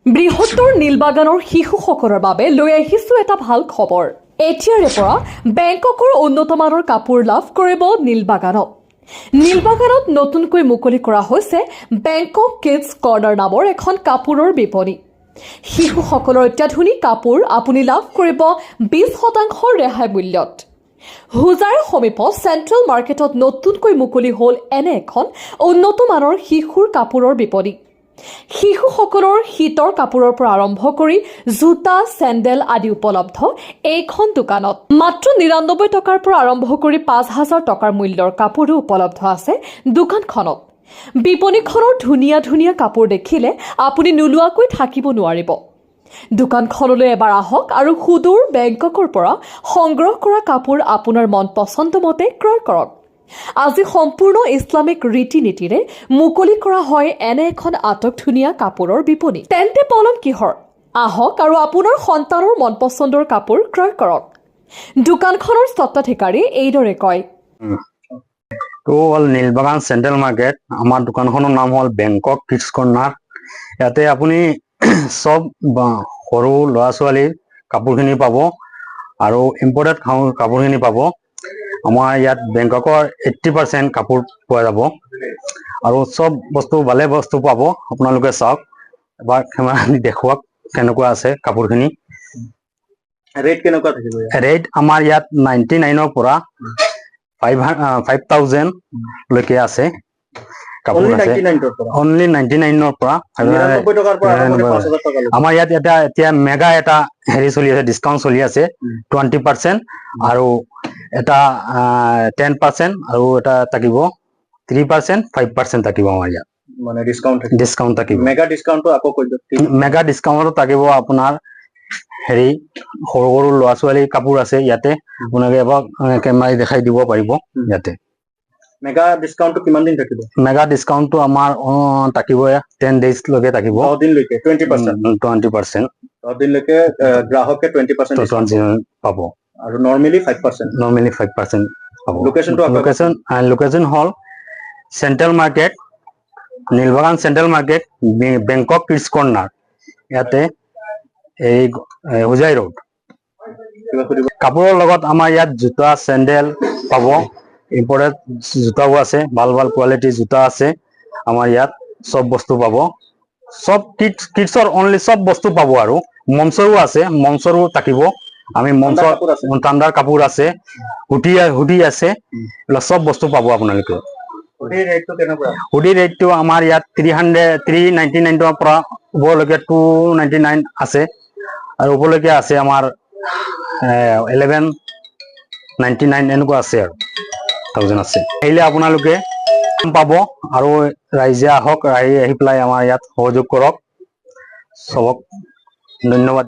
বৃহত্তৰ নীলবাগানৰ শিশুসকলৰ বাবে লৈ আহিছো এটা ভাল খবৰ। এতিয়াৰে পৰা বেংককৰ উন্নতমানৰ কাপোৰ লাভ কৰিব নীলবাগানত। নীলবাগানত নতুনকৈ মুকলি কৰা হৈছে বেংকক কিডছ কৰ্ণাৰ নামৰ এখন কাপোৰৰ বিপণী। শিশুসকলৰ অত্যাধুনিক কাপোৰ আপুনি লাভ কৰিব 20% ৰেহাই মূল্যত। হুজাৰ সমীপত চেণ্ট্ৰেল মাৰ্কেটত নতুনকৈ মুকলি হ'ল এনে এখন উন্নতমানৰ শিশুৰ কাপোৰৰ বিপণী। শিশুসকলৰ শীতৰ কাপোৰৰ পৰা আৰম্ভ কৰি জোতা, চেণ্ডেল আদি উপলব্ধ এইখন দোকানত। মাত্ৰ 99 টকাৰ পৰা আৰম্ভ কৰি 5000 টকাৰ মূল্যৰ কাপোৰো উপলব্ধ আছে দোকানখনত। বিপণীখনৰ ধুনীয়া ধুনীয়া কাপোৰ দেখিলে আপুনি নোলোৱাকৈ থাকিব নোৱাৰিব। দোকানখনলৈ এবাৰ আহক আৰু সুদূৰ বেংককৰ পৰা সংগ্ৰহ কৰা কাপোৰ আপোনাৰ মন পচন্দ মতে ক্ৰয় কৰক। আজি সম্পূৰ্ণ ইছলামিক ৰীতি নীতিৰে মুকলি কৰা হয় এনে এখন আটকধুনীয়া কাপোৰৰ বিপণী। তেন্তে পলম কিহৰ? আহক আৰু আপোনাৰ সন্তানৰ মন পচন্দৰ কাপোৰ ক্ৰয় কৰক। দোকানখনৰ স্বত্বাধিকাৰী এইদৰে কয়। তো হ'ল নীলবাগান চেণ্ট্ৰেল মাৰ্কেট। আমাৰ দোকানখনৰ নাম হ'ল বেংকক কিডছ কৰ্ণাৰ। ইয়াতে আপুনি চব সৰু ল'ৰা ছোৱালীৰ কাপোৰখিনি পাব আৰু ইম্পৰ্টেড কাপোৰখিনি পাব। আমাৰ ইয়াত বেংককৰ 80% কাপোৰ পোৱা যাব আৰু চব বস্তু ভালে বস্তু পাব। আপোনালোকে চাওক, এবাৰ কেমেৰা দেখুৱাওক কেনেকুৱা আছে কাপোৰখিনি। ৰেট কেনেকুৱা থাকিব? ৰেট আমাৰ ইয়াত 99ৰ পৰা 5000 লৈকে আছে কাপোৰ আছে। অনলি 99ৰ পৰা 99 টকাৰ পৰা আৰম্ভ কৰি 5000 টকা লৈকে। আমাৰ ইয়াত এতিয়া মেগা এটা হেৰি চলি আছে, ডিছকাউণ্ট চলি আছে 20% আৰু এটা 10% আৰু এটা থাকিব 3%, 5% থাকিব আমাৰ ইয়াত। মানে ডিছকাউণ্ট থাকিব। মেগা ডিছকাউণ্টটো আকৌ কৈ দিয়ক। মেগা ডিছকাউণ্ট থাকিব আপোনাৰ হেৰি সৰু সৰু ল'ৰা ছোৱালীৰ কাপোৰ আছে ইয়াতে। আপোনালোকে এবাৰ কেমেৰাই দেখাই দিব পাৰিব ইয়াতে। মেগা ডিছকাউণ্টটো কিমান দিন থাকিব? মেগা ডিছকাউণ্টটো আমাৰ থাকিব 10 days লৈকে থাকিব। 10 দিনলৈকে 20%। 20% 10 দিনলৈকে গ্ৰাহকে 20% ডিছকাউণ্ট পাব আৰু নৰ্মেলি 5%। নৰ্মেলি 5% পাব। লোকেশ্যনটো লোকেশ্যন হ'ল central market, Nilbagan central market, Bangkok kids corner. ইয়াতে এই হুজাই ৰোড। কাপোৰৰ লগত আমাৰ ইয়াত জোতা, চেণ্ডেল পাব। ইম্পৰ্টেড জোতাও আছে, ভাল ভাল কোৱালিটিৰ জোতা আছে আমাৰ ইয়াত। চব বস্তু পাব, চব কিডছৰ অনলি চব বস্তু পাব আৰু মঞ্চৰো আছে, মঞ্চৰো থাকিব। আমি মঞ্চৰ ঠাণ্ডাৰ কাপোৰ আছে, হুডি আছে, এইবিলাক চব বস্তু পাব আপোনালোকে। হুডিৰ ৰেটটো আমাৰ ইয়াত 399 পৰা ওপৰলৈকে 299 আছে আৰু ওপৰলৈকে আছে আমাৰ 1199 এনেকুৱা আছে আৰু 1000 আছে। আহিলে আপোনালোকে পাব আৰু ৰাইজে আহক, আহি পেলাই আমাৰ ইয়াত সহযোগ কৰক। চবক ধন্যবাদ।